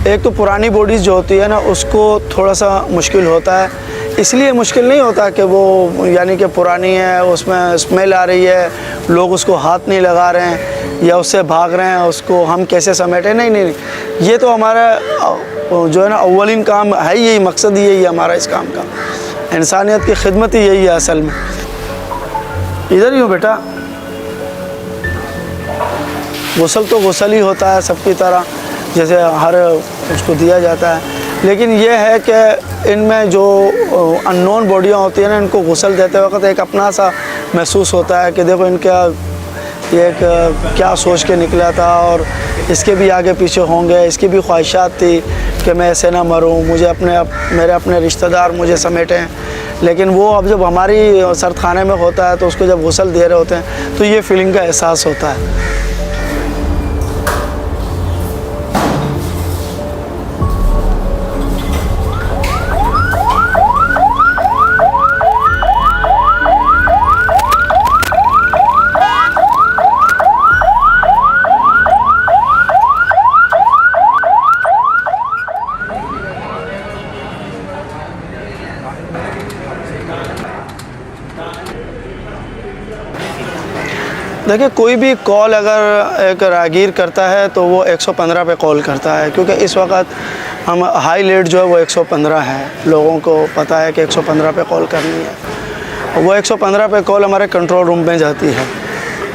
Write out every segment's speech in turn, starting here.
एक तो पुरानी बॉडीज़ जो होती है ना उसको थोड़ा सा मुश्किल होता है। इसलिए मुश्किल नहीं होता कि वो यानी कि पुरानी है, उसमें स्मेल आ रही है, लोग उसको हाथ नहीं लगा रहे हैं या उससे भाग रहे हैं, उसको हम कैसे समेटें। नहीं नहीं, ये तो हमारा जो है ना अव्वलीन काम है, यही मकसद यही है हमारा इस काम का। इंसानियत की खिदमत ही यही है असल में। इधर ही हो बेटा। गुस्ल तो गुस्ल ही होता है सबकी तरह, जैसे हर उसको दिया जाता है, लेकिन ये है कि इनमें जो अननोन बॉडियाँ होती हैं ना, इनको गुस्ल देते वक्त एक अपना सा महसूस होता है कि देखो इनका ये क्या सोच के निकला था और इसके भी आगे पीछे होंगे, इसकी भी ख्वाहिशात थी कि मैं ऐसे ना मरूं, मुझे मेरे अपने रिश्तेदार मुझे समेटें। लेकिन वो अब जब हमारी सर्द खाने में होता है तो उसको जब गुस्ल दे रहे होते हैं तो ये फीलिंग का एहसास होता है। देखिए, कोई भी कॉल अगर एक राहगीर करता है तो वो 115 पे कॉल करता है, क्योंकि इस वक्त हम हाई लेट जो है वो 115 है। लोगों को पता है कि 115 पे कॉल करनी है। वो 115 पे कॉल हमारे कंट्रोल रूम में जाती है।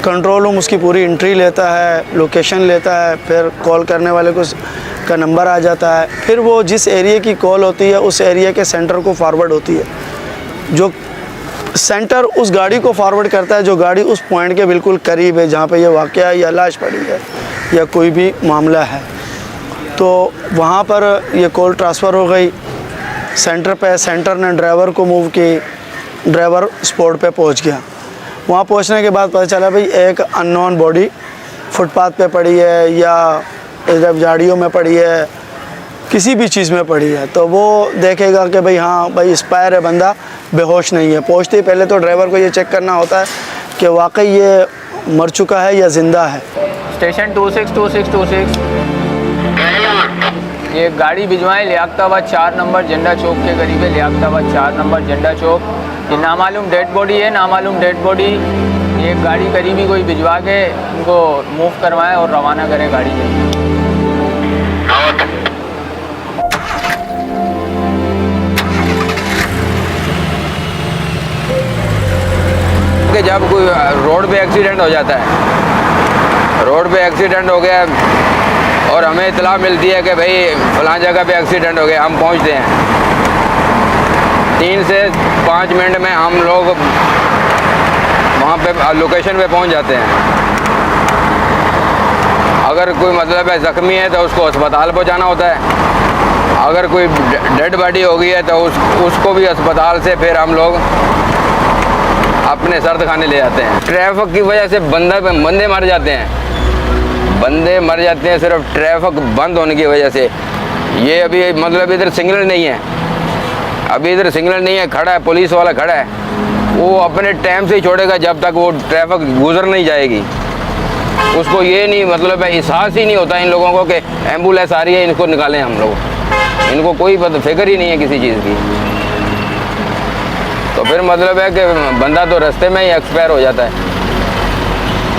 कंट्रोल रूम उसकी पूरी एंट्री लेता है, लोकेशन लेता है, फिर कॉल करने वाले को का नंबर आ जाता है। फिर वो जिस एरिया की कॉल होती है उस एरिया के सेंटर को फॉरवर्ड होती है। जो सेंटर उस गाड़ी को फॉरवर्ड करता है जो गाड़ी उस पॉइंट के बिल्कुल करीब है जहाँ पे ये वाक़या या लाश पड़ी है या कोई भी मामला है। तो वहाँ पर ये कॉल ट्रांसफ़र हो गई सेंटर पे। सेंटर ने ड्राइवर को मूव की, ड्राइवर स्पॉट पे पहुँच गया। वहाँ पहुँचने के बाद पता चला भाई एक अननोन बॉडी फुटपाथ पे पड़ी है या इधर झाड़ियों में पड़ी है, किसी भी चीज़ में पड़ी है। तो वो देखेगा कि भाई हाँ भाई एक्सपायर है, बंदा बेहोश नहीं है। पहुँचते ही पहले तो ड्राइवर को ये चेक करना होता है कि वाकई ये मर चुका है या ज़िंदा है। स्टेशन 262626 ये गाड़ी भिजवाएं लियाकताबाद 4 नंबर झंडा चौक के करीब है। लियाकताबाद 4 नंबर झंडा चौक। ये नामालूम डेड बॉडी है, नामालूम डेड बॉडी। ये गाड़ी करीबी कोई भिजवा के उनको मूव करवाएं और रवाना करें गाड़ी के। कि जब कोई रोड पे एक्सीडेंट हो जाता है, रोड पे एक्सीडेंट हो गया और हमें इतला मिलती है कि भाई फलां जगह पे एक्सीडेंट हो गया, हम पहुंचते हैं 3 से 5 मिनट में हम लोग वहाँ पे लोकेशन पे पहुंच जाते हैं। अगर कोई मतलब है ज़ख्मी है तो उसको अस्पताल पहुँचाना होता है। अगर कोई डेड बॉडी हो गई है तो उसको भी अस्पताल से फिर हम लोग अपने सर्द खाने ले जाते हैं। ट्रैफिक की वजह से बंदे मर जाते हैं, बंदे मर जाते हैं सिर्फ ट्रैफिक बंद होने की वजह से। ये अभी मतलब इधर सिग्नल नहीं है, अभी इधर सिग्नल नहीं है, खड़ा है पुलिस वाला खड़ा है, वो अपने टाइम से ही छोड़ेगा जब तक वो ट्रैफिक गुजर नहीं जाएगी। उसको ये नहीं मतलब है, एहसास ही नहीं होता इन लोगों को कि एम्बुलेंस आ रही है, इनको निकालें हम लोग। इनको कोई फिक्र ही नहीं है किसी चीज़ की। तो फिर मतलब है कि बंदा तो रास्ते में ही एक्सपायर हो जाता है।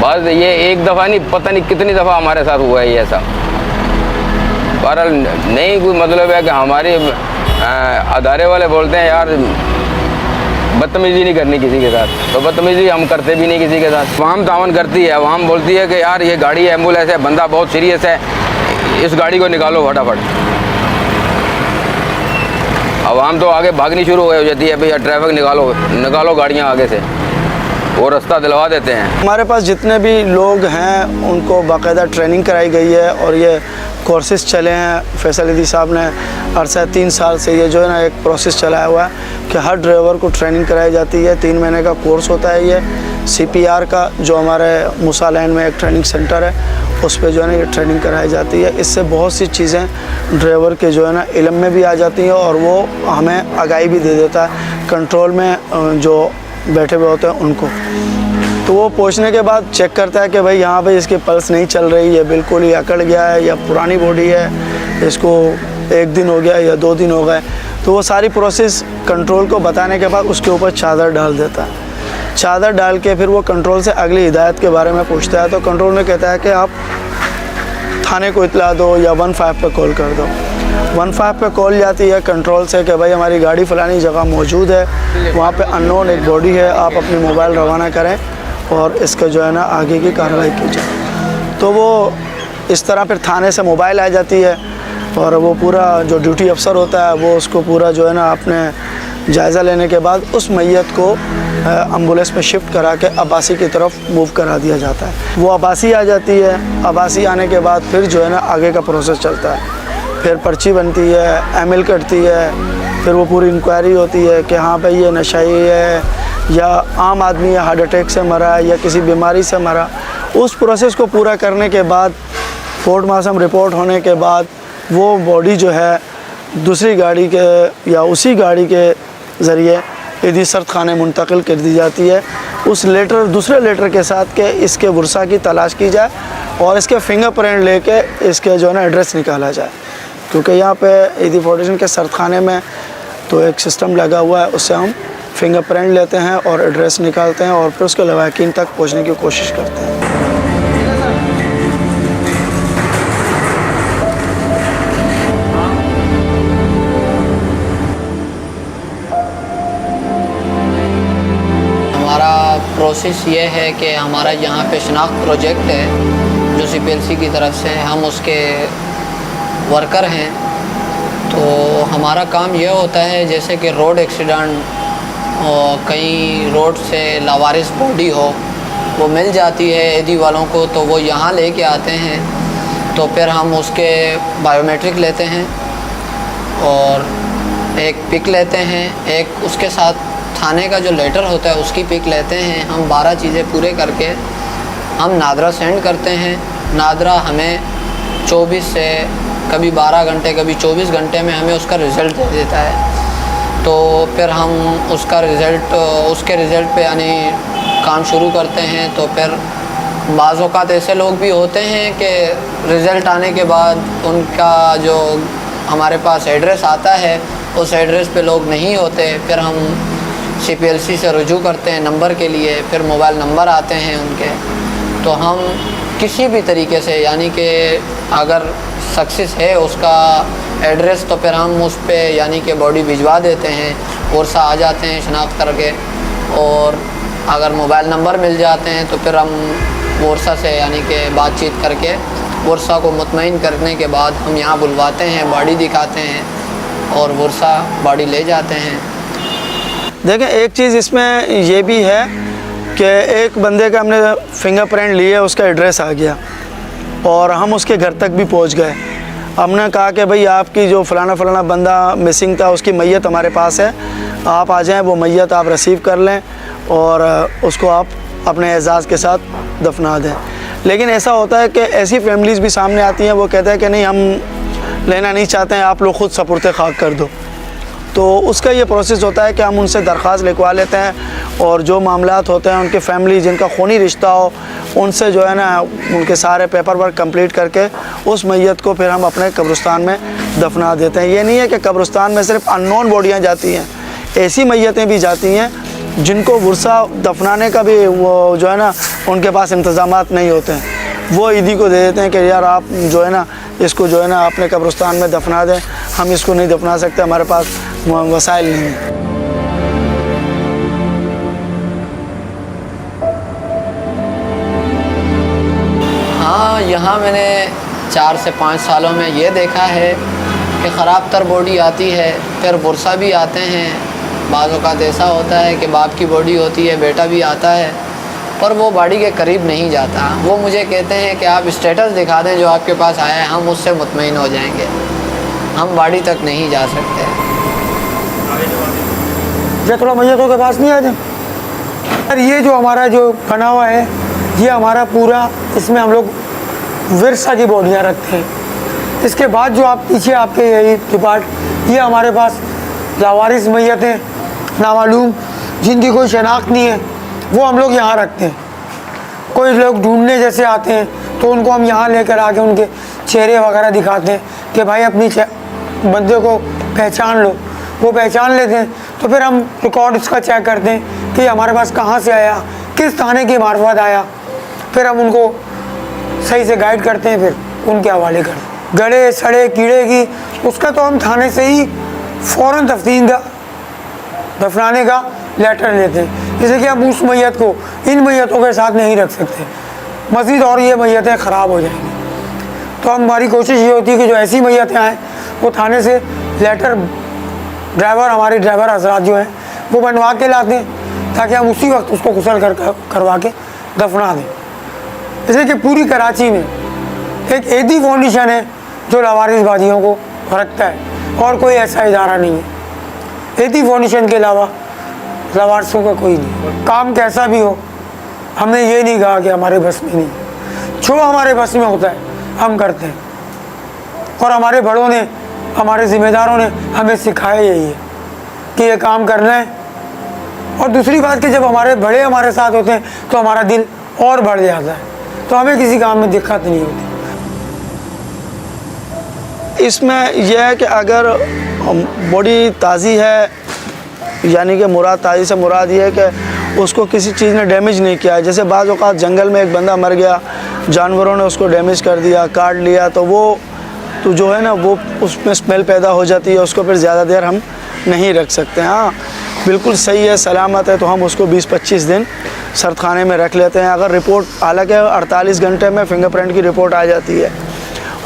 बस ये एक दफ़ा नहीं, पता नहीं कितनी दफ़ा हमारे साथ हुआ है ये ऐसा। बहरहाल नहीं कोई मतलब है कि हमारे अदारे वाले बोलते हैं यार बदतमीज़ी नहीं करनी किसी के साथ, तो बदतमीज़ी हम करते भी नहीं किसी के साथ। अवाम तावन करती है, अवाम बोलती है कि यार ये गाड़ी एम्बुलेंस है, बंदा बहुत सीरियस है, इस गाड़ी को निकालो फटाफट। अवाम तो आगे भागनी शुरू हो जाती है, भैया ट्रैफिक निकालो गाड़ियाँ आगे से, वो रास्ता दिलवा देते हैं। हमारे पास जितने भी लोग हैं उनको बाकायदा ट्रेनिंग कराई गई है और ये कोर्सेज़ चले हैं। फैसल अली साहब ने अरसा 3 साल से ये जो है ना एक प्रोसेस चलाया हुआ है कि हर ड्राइवर को ट्रेनिंग कराई जाती है। 3 महीने का कोर्स होता है ये CPR का, जो हमारे मूसा लैन में एक ट्रेनिंग सेंटर है उस पे जो है ना ये ट्रेनिंग कराई जाती है। इससे बहुत सी चीज़ें ड्राइवर के जो है ना इल्म में भी आ जाती हैं और वो हमें आगाही भी दे देता है कंट्रोल में जो बैठे हुए होते हैं उनको। तो वो पहुंचने के बाद चेक करता है कि भाई यहाँ पे इसकी पल्स नहीं चल रही है, बिल्कुल ही अकड़ गया है या पुरानी बॉडी है, इसको 1 दिन हो गया या 2 दिन हो गए। तो वो सारी प्रोसेस कंट्रोल को बताने के बाद उसके ऊपर चादर डाल देता है। चादर डाल के फिर वो कंट्रोल से अगली हिदायत के बारे में पूछता है। तो कंट्रोल में कहता है कि आप थाने को इतला दो या 15 पे कॉल कर दो। 15 पे कॉल जाती है कंट्रोल से कि भाई हमारी गाड़ी फ़लानी जगह मौजूद है, वहाँ पे अननोन एक बॉडी है, आप अपनी मोबाइल रवाना करें और इसका जो है ना आगे की कार्रवाई की जाए। तो वो इस तरह फिर थाने से मोबाइल आ जाती है और वो पूरा जो ड्यूटी अफसर होता है वो उसको पूरा जो है ना अपने जायज़ा लेने के बाद उस मैयत को एम्बुलेंस में शिफ्ट करा के अब्बासी की तरफ मूव करा दिया जाता है। वो अब्बासी आ जाती है। अब्बासी आने के बाद फिर जो है ना आगे का प्रोसेस चलता है। फिर पर्ची बनती है, एमएल कटती है, फिर वो पूरी इंक्वायरी होती है कि हाँ भाई ये नशाई है या आम आदमी है, हार्ट अटैक से मरा है या किसी बीमारी से मरा। उस प्रोसेस को पूरा करने के बाद पोस्टमार्टम रिपोर्ट होने के बाद वो बॉडी जो है दूसरी गाड़ी के या उसी गाड़ी के ज़रिए ईदी सर्द खाने मुंतकिल कर दी जाती है। उस लेटर दूसरे लेटर के साथ के इसके वर्सा की तलाश की जाए और इसके फिंगरप्रिंट लेके इसके जो है ना एड्रेस निकाला जाए, क्योंकि यहाँ पे ईदी फाउंडेशन के सर्द खाने में तो एक सिस्टम लगा हुआ है, उससे हम फिंगरप्रिंट लेते हैं और एड्रेस निकालते हैं और फिर उसके लवाकिन तक पहुँचने की कोशिश करते हैं। प्रोसेस ये है कि हमारा यहाँ पे शनाख्त प्रोजेक्ट है जो CPLC की तरफ से, हम उसके वर्कर हैं। तो हमारा काम ये होता है जैसे कि रोड एक्सीडेंट और कहीं रोड से लावारिस बॉडी हो वो मिल जाती है ईदी वालों को, तो वो यहाँ लेके आते हैं। तो फिर हम उसके बायोमेट्रिक लेते हैं और एक पिक लेते हैं, एक उसके साथ थाने का जो लेटर होता है उसकी पिक लेते हैं। हम 12 चीज़ें पूरे करके हम नादरा सेंड करते हैं। नादरा हमें 24 से कभी 12 घंटे कभी 24 घंटे में हमें उसका रिज़ल्ट दे देता है। तो फिर हम उसका रिज़ल्ट उसके रिज़ल्ट पे यानी काम शुरू करते हैं। तो फिर बाज़ औक़ात ऐसे लोग भी होते हैं कि रिज़ल्ट आने के बाद उनका जो हमारे पास एड्रेस आता है उस एड्रेस पे लोग नहीं होते। फिर हम CPLC से रुजू करते हैं नंबर के लिए, फिर मोबाइल नंबर आते हैं उनके। तो हम किसी भी तरीके से यानी कि अगर सक्सेस है उसका एड्रेस तो फिर हम उस पे यानी कि बॉडी भिजवा देते हैं, वर्सा आ जाते हैं शनाख्त करके। और अगर मोबाइल नंबर मिल जाते हैं तो फिर हम वर्सा से यानी कि बातचीत करके वर्सा को मुतमईन करने के बाद हम यहाँ बुलवाते हैं, बॉडी दिखाते हैं और वर्सा बॉडी ले जाते हैं। देखें एक चीज़ इसमें ये भी है कि एक बंदे का हमने फिंगरप्रिंट लिए, उसका एड्रेस आ गया और हम उसके घर तक भी पहुंच गए। हमने कहा कि भाई आपकी जो फ़लाना बंदा मिसिंग था उसकी मैयत हमारे पास है, आप आ जाएं, वो मैयत आप रिसीव कर लें और उसको आप अपने एजाज़ के साथ दफना दें। लेकिन ऐसा होता है कि ऐसी फैमिलीज़ भी सामने आती हैं, वो कहते हैं कि नहीं हम लेना नहीं चाहते हैं, आप लोग ख़ुद सपुर्द खाक कर दो। तो उसका ये प्रोसेस होता है कि हम उनसे दरख्वास्त लिखवा लेते हैं और जो मामलात होते हैं उनके फैमिली जिनका खूनी रिश्ता हो उनसे जो है ना उनके सारे पेपर वर्क कंप्लीट करके उस मैयत को फिर हम अपने कब्रिस्तान में दफना देते हैं। ये नहीं है कि कब्रिस्तान में सिर्फ अननोन बॉडियाँ जाती हैं, ऐसी मैयतें भी जाती हैं जिनको वर्सा दफनाने का भी वो जो है ना उनके पास इंतज़ामात नहीं होते हैं। वो ईदी को दे देते हैं कि यार आप जो है ना इसको जो है ना अपने कब्रिस्तान में दफना दें, हम इसको नहीं दफना सकते, हमारे पास वसाइल नहीं है। हाँ, यहाँ मैंने 4 से 5 सालों में ये देखा है कि ख़राब तर बॉडी आती है, फिर वर्सा भी आते हैं। बाज़ औक़ात ऐसा होता है कि बाप की बॉडी होती है, बेटा भी आता है, पर वो बॉडी के करीब नहीं जाता। वो मुझे कहते हैं कि आप स्टेटस दिखा दें जो आपके पास आया है, हम उससे मुतमईन हो जाएंगे, हम बॉडी तक नहीं जा सकते। थोड़ा मैयतों के पास नहीं आते। और ये जो हमारा जो बना हुआ है ये हमारा पूरा, इसमें हम लोग विरसा की बॉडियाँ रखते हैं। इसके बाद जो आप पीछे आपके यही डिपार्ट, ये हमारे पास लावारिस मैयतें नामालूम जिनकी कोई शनाख्त नहीं है, वो हम लोग यहाँ रखते हैं। कोई लोग ढूंढने जैसे आते हैं तो उनको हम यहाँ लेकर आके उनके चेहरे वगैरह दिखाते हैं कि भाई अपनी बंदे को पहचान लो। वो पहचान लेते हैं तो फिर हम रिकॉर्ड इसका चेक करते हैं कि हमारे पास कहाँ से आया, किस थाने की मार्फत आया। फिर हम उनको सही से गाइड करते हैं, फिर उनके हवाले करते हैं। गड़े सड़े कीड़े की उसका तो हम थाने से ही फ़ौरन दफनाने का लेटर लेते हैं, जैसे कि हम उस मैयत को इन मैयतों के साथ नहीं रख सकते, मज़ीद और ये मैयतें ख़राब हो जाएंगी। तो हमारी कोशिश ये होती है कि जो ऐसी मैयतें आएँ वो थाने से लेटर हमारे ड्राइवर हजरात जो हैं वो बनवा के लाते हैं ताकि हम उसी वक्त उसको गुसल करवा के दफना दें। जैसे कि पूरी कराची में एक एदी फाउंडेशन है जो लवारिस बाजियों को रखता है और कोई ऐसा इदारा नहीं है। एदी फाउंडेशन के अलावा लवारिसों का कोई नहीं। काम कैसा भी हो, हमने ये नहीं कहा कि हमारे बस में नहीं, जो हमारे बस में होता है हम करते हैं। और हमारे बड़ों ने, हमारे ज़िम्मेदारों ने हमें सिखाया यही है कि ये काम करना है। और दूसरी बात कि जब हमारे बड़े हमारे साथ होते हैं तो हमारा दिल और बढ़ जाता है, तो हमें किसी काम में दिक्कत नहीं होती। इसमें यह है कि अगर बॉडी ताज़ी है, यानी कि मुराद ताज़ी से मुराद ये है कि उसको किसी चीज़ ने डैमेज नहीं किया है। जैसे बाज़ औक़ात जंगल में एक बंदा मर गया, जानवरों ने उसको डैमेज कर दिया, काट लिया, तो वो तो जो है ना वो उसमें स्मेल पैदा हो जाती है, उसको फिर ज़्यादा देर हम नहीं रख सकते। हाँ बिल्कुल सही है, सलामत है, तो हम उसको 20-25 दिन सर्दखाने में रख लेते हैं। अगर रिपोर्ट, हालांकि 48 घंटे में फिंगरप्रिंट की रिपोर्ट आ जाती है।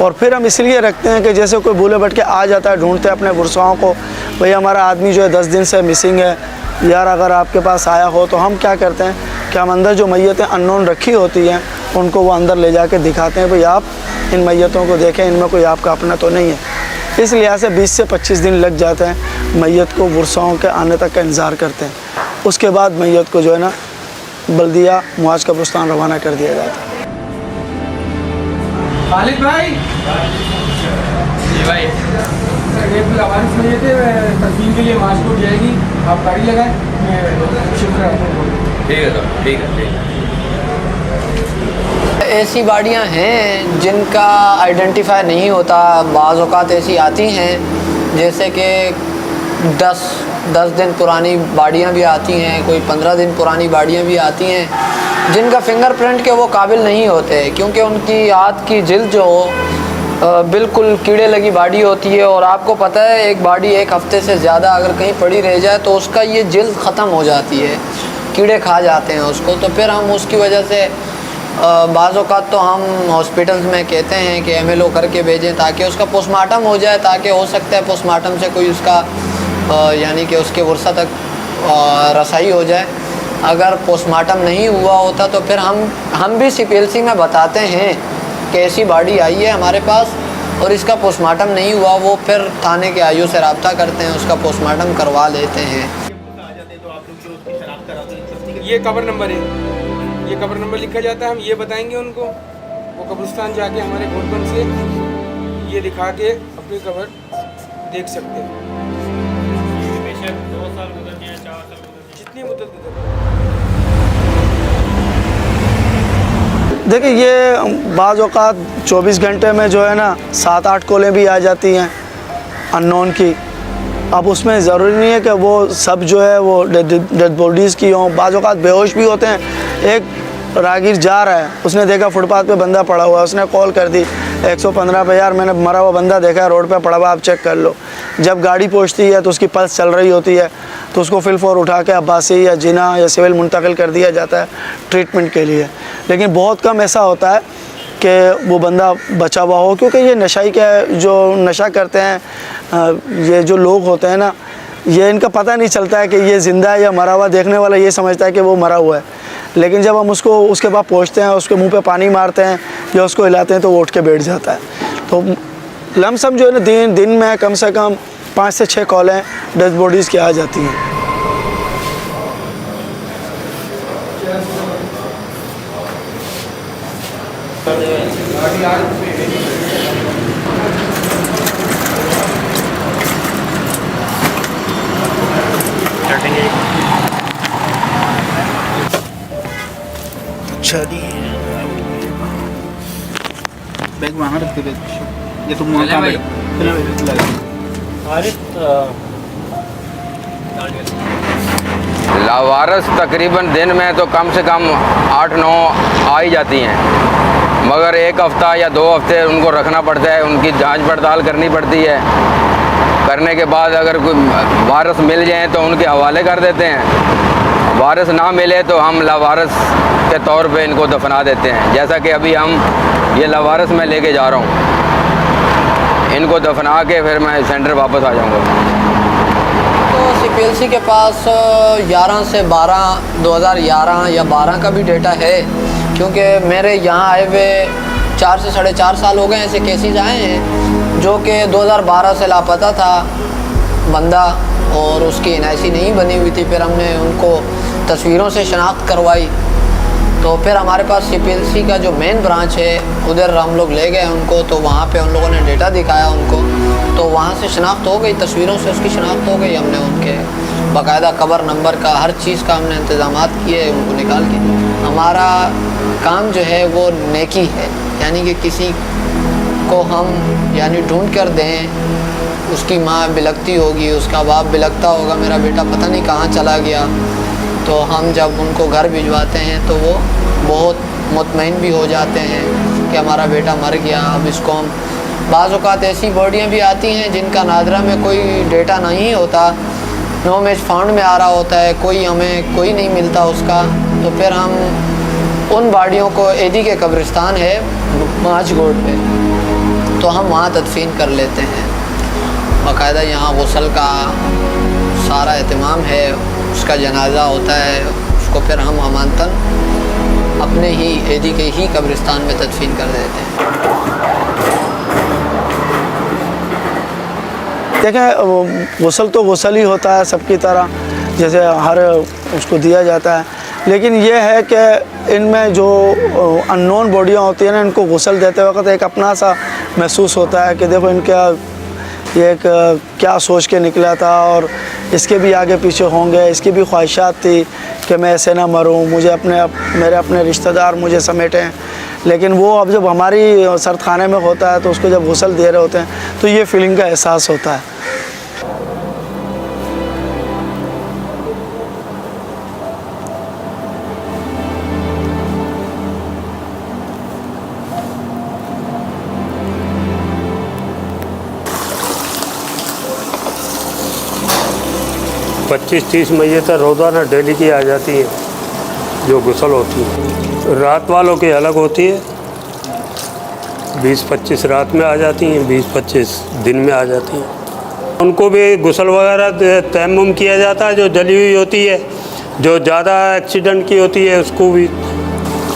और फिर हम इसलिए रखते हैं कि जैसे कोई भूले भटके आ जाता है, ढूंढते हैं अपने गुरसाओं को, भाई हमारा आदमी जो है 10 दिन से मिसिंग है यार, अगर आपके पास आया हो, तो हम क्या करते हैं कि हम अंदर जो मैयतें अननोन रखी होती हैं उनको वो अंदर ले जाके दिखाते हैं, भाई आप इन मैयतों को देखें, इनमें कोई आपका अपना तो नहीं है। इस लिहाज से 20 से 25 दिन लग जाते हैं। मैयत को गुरसाओं के आने तक का इंतज़ार करते हैं, उसके बाद मैयत को जो है ना बल्दिया मुआज कब्रिस्तान रवाना कर दिया जाता है। खालिद भाई जी भाई, एक लवारिस में थे तस्वीर के लिए माशकोट जाएगी, आप गाड़ी लगाएं, मैं शिफ्ट करता हूँ। ठीक है सर, ठीक है, ठीक है। ऐसी बाड़ियाँ हैं जिनका आइडेंटिफाई नहीं होता। बाज़ औक़ात ऐसी आती हैं जैसे कि 10 दिन पुरानी बाड़ियाँ भी आती हैं, कोई 15 दिन पुरानी बाड़ियाँ भी आती हैं जिनका फिंगरप्रिंट के वो काबिल नहीं होते, क्योंकि उनकी हाथ की जिल्द जो बिल्कुल कीड़े लगी बाड़ी होती है। और आपको पता है एक बाड़ी एक हफ़्ते से ज़्यादा अगर कहीं पड़ी रह जाए तो उसका ये जिल्द ख़त्म हो जाती है, कीड़े खा जाते हैं उसको। तो फिर हम उसकी वजह से बाज़ औक़ात तो हम हॉस्पिटल्स में कहते हैं कि MLO करके भेजें ताकि उसका पोस्टमार्टम हो जाए, ताकि हो सकता है पोस्टमार्टम से कोई उसका यानी कि उसके वर्सा तक रसाई हो जाए। अगर पोस्टमार्टम नहीं हुआ होता तो फिर हम भी CPLC में बताते हैं कि ऐसी बाड़ी आई है हमारे पास और इसका पोस्टमार्टम नहीं हुआ, वो फिर थाने के IO से रब्ता करते हैं, उसका पोस्टमार्टम करवा लेते हैं। ये कब्र नंबर है, ये कब्र नंबर लिखा जाता है, हम ये बताएंगे उनको, वो कब्रिस्तान जाके हमारे घोटपन से ये लिखा के अपनी कब्र देख सकते हैं। बेशक 2 साल गुजर जाए, 4 साल गुजर जाए, जितनी मुद्दत गुजर जाए। देखिए ये बाज़ औक़ात 24 घंटे में जो है ना 7-8 कॉलें भी आ जाती हैं अननोन की। अब उसमें ज़रूरी नहीं है कि वो सब जो है वो डेड बॉडीज़ की हों, बाज़ औक़ात बेहोश भी होते हैं। एक राहगीर जा रहा है, उसने देखा फुटपाथ पे बंदा पड़ा हुआ है, उसने कॉल कर दी 115 पे, यार मैंने मरा हुआ बंदा देखा है रोड पे पड़ा हुआ, आप चेक कर लो। जब गाड़ी पहुंचती है तो उसकी पल्स चल रही होती है, तो उसको फिलफौर उठा के अब्बासी या जिना या सिविल मुंतकिल कर दिया जाता है ट्रीटमेंट के लिए। लेकिन बहुत कम ऐसा होता है कि वो बंदा बचा हुआ हो, क्योंकि ये नशाई का जो नशा करते हैं ये जो लोग होते हैं ना, ये इनका पता नहीं चलता है कि ये ज़िंदा है या मरा हुआ। देखने वाला ये समझता है कि वो मरा हुआ है, लेकिन जब हम उसको उसके बाद पहुँचते हैं, उसके मुंह पे पानी मारते हैं या उसको हिलाते हैं तो वो उठ के बैठ जाता है। तो लमसम जो है ना दिन में कम से कम 5 से 6 कॉलें डेड बॉडीज़ की आ जाती हैं। अच्छा जी। वहाँ रख दे ये तो वहाँ कहाँ लावारस तकरीबन दिन में तो कम से कम 8-9 आ ही जाती हैं, मगर एक हफ़्ता या 2 हफ्ते उनको रखना पड़ता है, उनकी जांच पड़ताल करनी पड़ती है। करने के बाद अगर कोई वारस मिल जाए तो उनके हवाले कर देते हैं, वारस ना मिले तो हम लावारस के तौर पे इनको दफना देते हैं। जैसा कि अभी हम ये लावारस मैं लेके जा रहा हूँ, इनको दफना के फिर मैं सेंटर वापस आ जाऊँगा। तो CPLC के पास 11 से 12 2011 या 12 का भी डेटा है, क्योंकि मेरे यहाँ आए हुए 4 से 4.5 साल हो गए ऐसे केसेस आए हैं जो कि 2012 से लापता था बंदा और उसकी NIC नहीं बनी हुई थी। फिर हमने उनको तस्वीरों से शनाख्त करवाई, तो फिर हमारे पास CPLC का जो मेन ब्रांच है उधर हम लोग ले गए उनको, तो वहाँ पे उन लोगों ने डेटा दिखाया उनको, तो वहाँ से शनाख्त हो गई, तस्वीरों से उसकी शनाख्त हो गई। हमने उनके बाकायदा कबर नंबर का हर चीज़ का हमने इंतज़ामात किए उनको निकाल के। हमारा काम जो है वो नेकी है, यानी कि किसी को हम यानी ढूंढ कर दें, उसकी माँ बिलखती होगी, उसका बाप बिलखता होगा, मेरा बेटा पता नहीं कहाँ चला गया, तो हम जब उनको घर भिजवाते हैं तो वो बहुत मुतमईन भी हो जाते हैं कि हमारा बेटा मर गया। अब इसको हम बाज़ औक़ात ऐसी बॉडियाँ भी आती हैं जिनका नादरा में कोई डेटा नहीं होता, नो मैच फाउंड में आ रहा होता है, कोई हमें कोई नहीं मिलता उसका, तो फिर हम उन बॉडियों को एडी के कब्रिस्तान है माचगोड पे, तो हम वहाँ तदफीन कर लेते हैं। बाकायदा यहाँ गुस्ल का सारा एहतमाम है, उसका जनाजा होता है, उसको फिर हम अमानतन अपने ही एडी के ही कब्रिस्तान में तदफीन कर देते हैं। देखें, गुस्ल तो गुस्ल ही होता है सबकी तरह, जैसे हर उसको दिया जाता है, लेकिन ये है कि इनमें जो अननोन बॉडियाँ होती हैं ना, इनको गुस्ल देते वक्त एक अपना सा महसूस होता है कि देखो इनका ये एक क्या सोच के निकला था और इसके भी आगे पीछे होंगे, इसकी भी ख्वाहिशात थी कि मैं ऐसे ना मरूं, मुझे मेरे अपने रिश्तेदार मुझे समेटें। लेकिन वो अब जब हमारी सर्द खाने में होता है तो उसको जब गुस्ल दे रहे होते हैं तो ये फीलिंग का एहसास होता है। पच्चीस 30 मैयत रोज़ाना डेली की आ जाती है जो गुस्ल होती है। रात वालों की अलग होती है, 20-25 रात में आ जाती हैं, 20-25 दिन में आ जाती हैं। उनको भी गुस्ल वगैरह तयम्मुम किया जाता है, जो जली हुई होती है, जो ज़्यादा एक्सीडेंट की होती है उसको भी,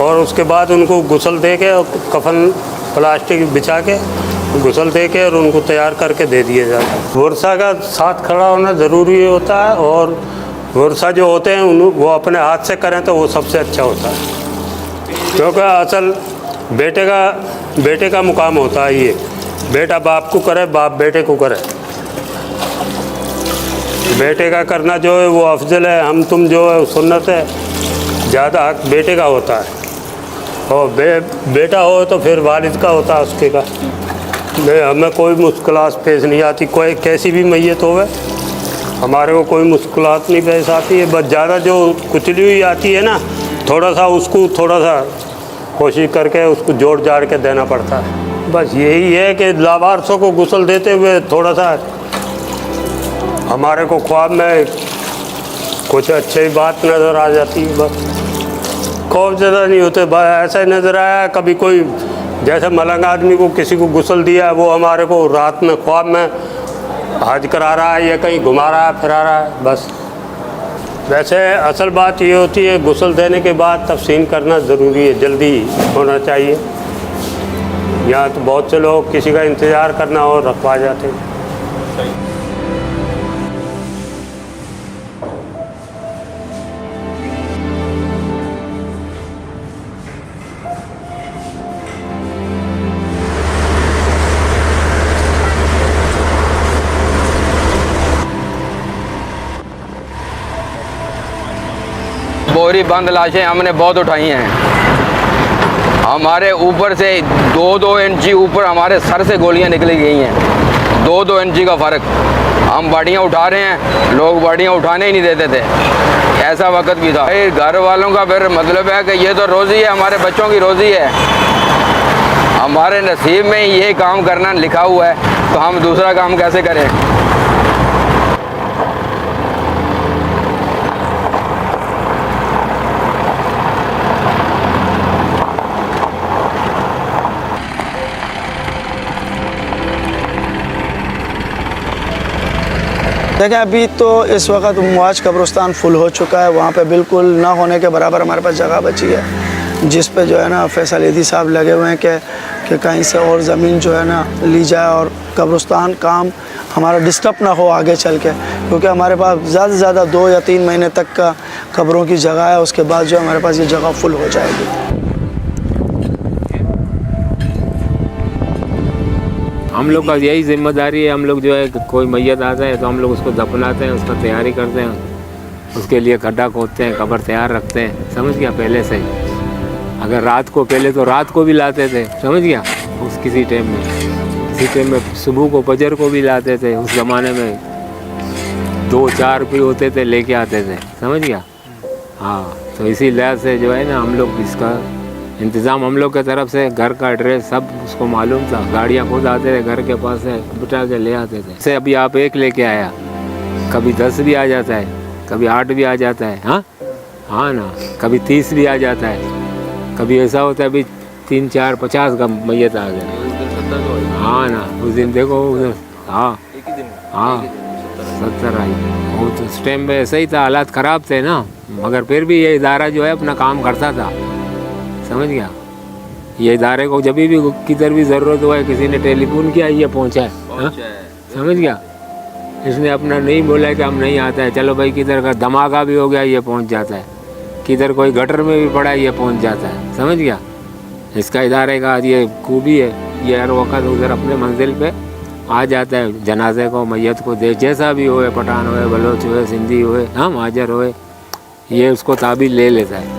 और उसके बाद उनको गुस्ल दे के और कफन प्लास्टिक बिछा के गुस्ल दे के और उनको तैयार करके दे दिया जाता है। वर्षा का साथ खड़ा होना ज़रूरी होता है, और वर्षा जो होते हैं वो अपने हाथ से करें तो वो सबसे अच्छा होता है, क्योंकि असल बेटे का मुकाम होता है ये, बेटा बाप को करे, बाप बेटे को करे। बेटे का करना जो है वो अफजल है, हम तुम जो है सुन्नत है, ज़्यादा हक बेटे का होता है, और बेटा हो तो फिर वालिद का होता है उसके का। हमें कोई मुश्किलात पेश नहीं आती, कोई कैसी भी मैयत होवे हमारे को कोई मुश्किलात नहीं पेश आती है। बस ज़्यादा जो कुचली हुई आती है ना, थोड़ा सा कोशिश करके उसको जोड़ जाड़ के देना पड़ता है। बस यही है कि लावारसों को गुस्ल देते हुए थोड़ा सा हमारे को ख्वाब में कुछ अच्छी बात नज़र आ जाती है। बस खौफ ज़्यादा नहीं होते, ऐसा ही नज़र आया कभी कोई जैसे मलंग आदमी को किसी को गुस्ल दिया है, वो हमारे को रात में ख्वाब में हज करा रहा है या कहीं घुमा रहा है फिरा रहा है। बस वैसे असल बात ये होती है, गुस्ल देने के बाद तफसीन करना ज़रूरी है, जल्दी होना चाहिए। यहाँ तो बहुत से लोग किसी का इंतज़ार करना और रखवा जाते हैं। बोरी बंद लाशें हमने बहुत उठाई हैं। हमारे ऊपर से 2-2 इंची ऊपर हमारे सर से गोलियां निकली गई हैं। 2-2 इंची का फ़र्क। हम बाड़ियाँ उठा रहे हैं, लोग बाड़ियाँ उठाने ही नहीं देते थे। ऐसा वक्त भी था। घर वालों का फिर मतलब है कि ये तो रोज़ी है, हमारे बच्चों की रोज़ी है, हमारे नसीब में ये काम करना लिखा हुआ है, तो हम दूसरा काम कैसे करें। देखें अभी तो इस वक्त मुआज कब्रिस्तान फुल हो चुका है, वहाँ पे बिल्कुल ना होने के बराबर हमारे पास जगह बची है, जिस पे जो है ना फैसल ईदी साहब लगे हुए हैं कि कहीं से और ज़मीन जो है ना ली जाए और कब्रिस्तान काम हमारा डिस्टर्ब ना हो आगे चल के, क्योंकि हमारे पास ज़्यादा से ज़्यादा 2 या 3 महीने तक का कब्रों की जगह है। उसके बाद जो हमारे पास ये जगह फुल हो जाएगी। हम लोग का यही जिम्मेदारी है। हम लोग जो है कोई मैयत आता है तो हम लोग उसको दफनाते हैं, उसका तैयारी करते हैं, उसके लिए गड्ढा खोदते हैं, कब्र तैयार रखते हैं, समझ गया। पहले से अगर रात को, पहले तो रात को भी लाते थे, समझ गया। उस किसी टाइम में सुबह को, फजर को भी लाते थे। उस ज़माने में 2-4 भी होते थे, लेके आते थे, समझ गया। हाँ, तो इसी लिहाज से जो है ना हम लोग इसका इंतज़ाम, हम लोग की तरफ से घर का एड्रेस सब उसको मालूम था। गाड़ियाँ खुद आते थे, घर के पास से बिठा के ले आते थे। से अभी आप 1 लेके आया, कभी 10 भी आ जाता है, कभी 8 भी आ जाता है। हाँ हाँ ना, कभी 30 भी आ जाता है। कभी ऐसा होता है अभी 3, 4, 50 का मैयत आ गया। हाँ ना, उस दिन देखो। हाँ हाँ, 70 आई। वो तो उस टाइम पे ऐसा ही था, हालात ख़राब थे ना, मगर फिर भी ये इदारा जो है अपना काम करता था, समझ गया। ये इदारे को जब भी किधर भी ज़रूरत हुआ है, किसी ने टेलीफोन किया, ये पहुँचा है, समझ गया। इसने अपना नहीं बोला कि हम नहीं आता है, चलो भाई किधर का धमाका भी हो गया, ये पहुँच जाता है। किधर कोई गटर में भी पड़ा है, ये पहुँच जाता है, समझ गया। इसका इदारे का ये खूबी है, ये हर वक्त उधर अपने मंजिल पे आ जाता है। जनाजे को, मैयत को दे, जैसा भी होए, पठान होए, बलोच होए, सिंधी होए, हाँ महाजर होए, ये उसको ताबील ले लेता है।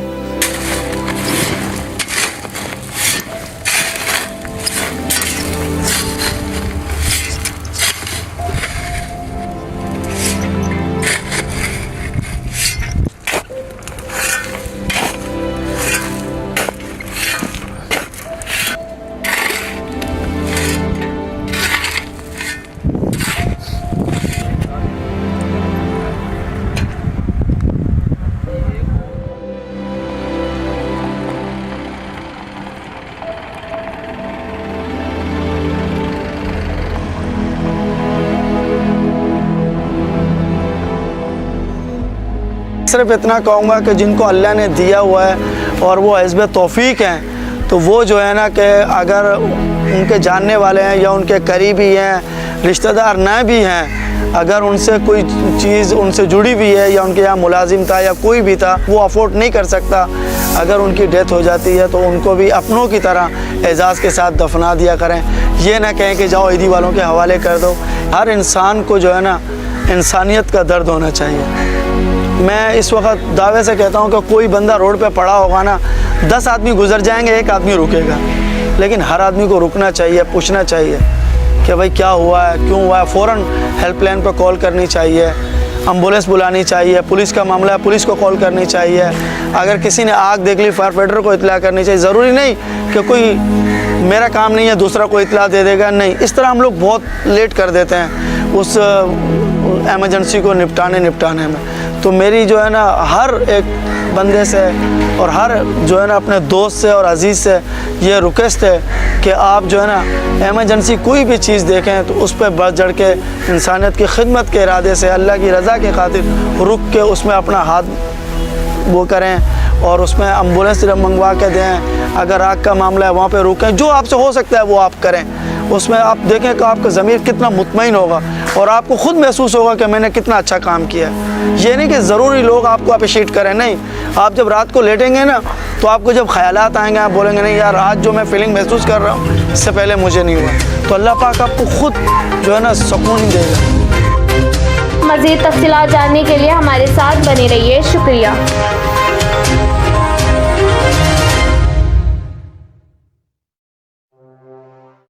सिर्फ इतना कहूँगा कि जिनको अल्लाह ने दिया हुआ है और वो हिस्ब तौफीक हैं, तो वो जो है ना कि अगर उनके जानने वाले हैं या उनके करीबी हैं, रिश्तेदार न भी हैं, अगर उनसे कोई चीज़ उनसे जुड़ी हुई है या उनके यहाँ मुलाजिम था या कोई भी था, वो अफोर्ड नहीं कर सकता, अगर उनकी डेथ हो जाती है तो उनको भी अपनों की तरह एजाज़ के साथ दफना दिया करें। ये ना कहें कि जाओ ईदी वालों के हवाले कर दो। हर इंसान को जो है ना इंसानियत का दर्द होना चाहिए। मैं इस वक्त दावे से कहता हूँ कि कोई बंदा रोड पे पड़ा होगा ना, 10 आदमी गुजर जाएंगे, 1 आदमी रुकेगा, लेकिन हर आदमी को रुकना चाहिए, पूछना चाहिए कि भाई क्या हुआ है, क्यों हुआ है। फ़ौरन हेल्पलाइन पर कॉल करनी चाहिए, एम्बुलेंस बुलानी चाहिए, पुलिस का मामला है पुलिस को कॉल करनी चाहिए। अगर किसी ने आग देख ली, फायर फाइटर को इतला करनी चाहिए। ज़रूरी नहीं कि कोई मेरा काम नहीं है दूसरा को इतला दे देगा, नहीं। इस तरह हम लोग बहुत लेट कर देते हैं उस एमरजेंसी को निपटाने में। तो मेरी जो है ना हर एक बंदे से और हर जो है ना अपने दोस्त से और अजीज़ से ये रिक्वेस्ट है कि आप जो है ना एमरजेंसी कोई भी चीज़ देखें तो उस पर बढ़ चढ़ के इंसानियत की खिदमत के इरादे से, अल्लाह की रज़ा के खातिर रुक के उसमें अपना हाथ वो करें और उसमें एम्बुलेंस मंगवा के दें। अगर आग का मामला है वहाँ पे रुकें, जो आपसे हो सकता है वो आप करें। उसमें आप देखें कि आपका ज़मीर कितना मुतमईन होगा और आपको ख़ुद महसूस होगा कि मैंने कितना अच्छा काम किया है। ये नहीं कि ज़रूरी लोग आपको अप्रिशिएट करें, नहीं। आप जब रात को लेटेंगे ना तो आपको जब ख़यालात आएंगे, आप बोलेंगे नहीं यार आज जो मैं फीलिंग महसूस कर रहा हूँ इससे पहले मुझे नहीं हुआ। तो अल्लाह पाक आपको ख़ुद जो है ना सुकून ही देगा। मज़ीद तफ़सीलात जानने के लिए हमारे साथ बने रहिए। शुक्रिया।